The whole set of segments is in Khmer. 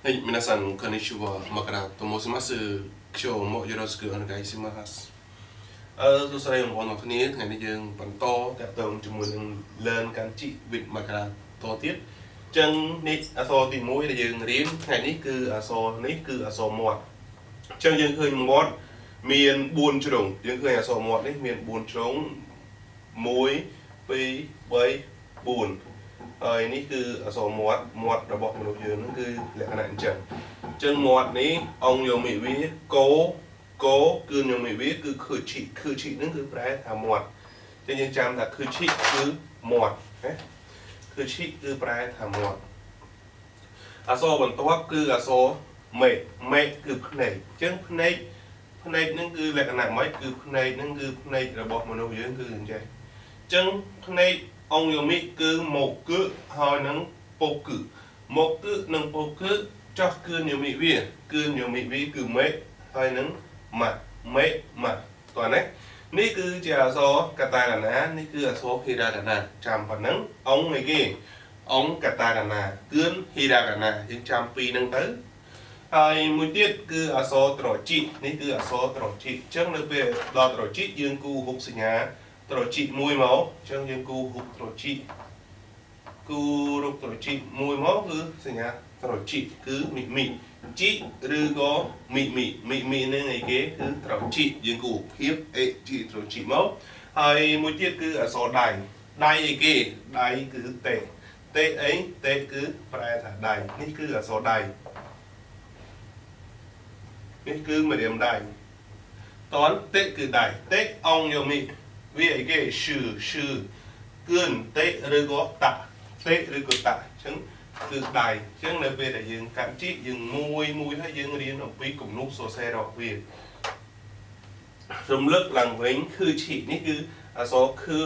はい、皆さん、こんにちは。マカラと申します。今日もよろしくお願いします。សួស្តីបងប្អូនទាំងគ្នាថ្ងៃនេះយើងបន្តតាក់ទងជាមួយនឹង Learn កាន់ជីវិតមករាតទៀតអញ្ចឹងនេះអក្សរទី1ដែលយើងរៀនថ្ងៃនេះគឺអក្សរនេះគឺអក្សរមាត់អញ្ចឹងយើងឃើញមាត់មាន4ជ្រុងយើងឃើញអក្សរមាត់នេះមាន4ជ្រុង1 2 3 4ហើយនេះគឺអក្សរមាត់របស់មនុស្សយើងហ្នឹងគឺលក្ខណៈអញ្ចឹងមាត់នេះអង្គយកមីវាកោគឺខ្ញុំនិយាយវាគឺខឺឈីហ្នឹងគឺប្រែថាមាត់ចឹងយើងចាំថាខឺឈីគឺមាត់ណាខឺឈីគឺប្រែថាមាត់អក្សរបន្ទាប់គឺអក្សរមេគឺភ្នែកចឹងភ្នែកហ្នឹងគឺលក្ខណៈម៉េចគឺភ្នែកហ្នឹងគឺភ្នែករបស់មនុស្សយើងគឺអញ្ចឹងចឹងភ្នែកអង្គយមិគឺមកគឺហើយនឹងពោគឺមកគឺនឹងពោគឺចោះគឺយមិវាគឺមេហើយនឹងមេតោះនេះគឺជាអក្សរកាតាកាណានេះគឺអក្សរហេរ៉ាកាណាចាំប៉ុណ្ណឹងអង្គអីគេអង្គកាតាកាណាគឺហេរ៉ាកាណាយើងចាំពីរហ្នឹងទៅហើយមួយទៀតគឺអក្សរត្រជីនេះគឺអក្សរត្រជីអញ្ចឹងនៅពេលដល់ត្រជីយើងគូរូបសញ្ញាត្រជីមួយមកអញ្ចឹងយើងគូរូបត្រជីមួយមកគឺសញ្ញាត្រជីគឺមីជីឬក៏មីនឹងអីគេគឺត្រជីយើងគូភាពអេជីត្រជីមកហើយមួយទៀតគឺអក្សរដៃអីគេដៃគឺតេអីតេគឺប្រែថាដៃនេះគឺអក្សរដៃនេះគឺម្រាមដៃតនតេគឺដៃតេអង្គយកមីវាអីគេឈឺគឺតេឬក៏តាឬក៏តាអញ្ចឹងគឺដៃអញ្ចឹងនៅពេលដែលយើងកាត់ជីកយើងមួយហើយយើងរៀនអំពីគំនូសសរសេររបស់វារំលឹកឡើងវិញគឺឈីនេះគឺអក្សរគឺ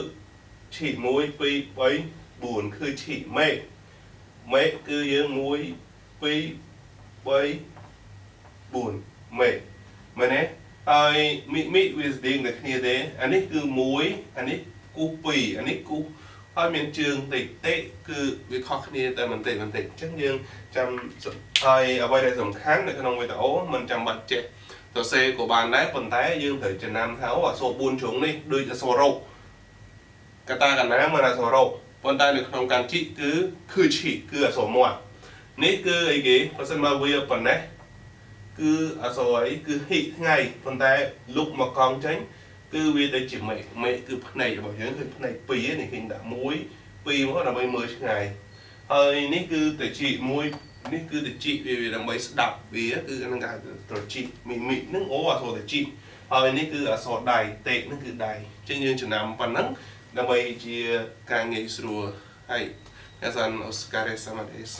ឈី1 2 3 4គឺឈីមេគឺយើង1 2 3 4មេមែនទេហើយមីវាស្តៀងតែគ្នាទេអានេះគឺ1អានេះគូ2អានេះគូហើយមានជើងតិចគឺវាខុសគ្នាតែបន្តិចអញ្ចឹងយើងចាំហើយអ្វីដែលសំខាន់នៅក្នុងវីដេអូមិនចាំបាច់ចេះសរសេរក៏បានដែរប៉ុន្តែយើងត្រូវចំណាំថាអក្សរ4ជ្រុងនេះដូចអក្សររោកតាកណាមិនអក្សររោប៉ុន្តែនៅក្នុងកានជីគឺឈីគឺអក្សរមាត់នេះគឺអីគេបើសិនមកវាប៉ុណ្ណេះគឺអក្សរអីគឺហិថ្ងៃប៉ុន្តែលុបមកកង់ចេញគឺវាទៅជាមេគឺភ្នែករបស់យើងគឺភ្នែក2នេះគេដាក់1 2មកដើម្បីមើលឆ្ងាយហើយនេះគឺត្រជី1នេះគឺត្រជីវាដើម្បីស្ដាប់វាគឺហ្នឹងគេហៅត្រជីមីហ្នឹងអក្សរត្រជីហើយនេះគឺអក្សរដៃតេហ្នឹងគឺដៃអញ្ចឹងយើងចំណាំប៉ុណ្ណឹងដើម្បីជាការងាយស្រួលហើយ As an Oscar Samades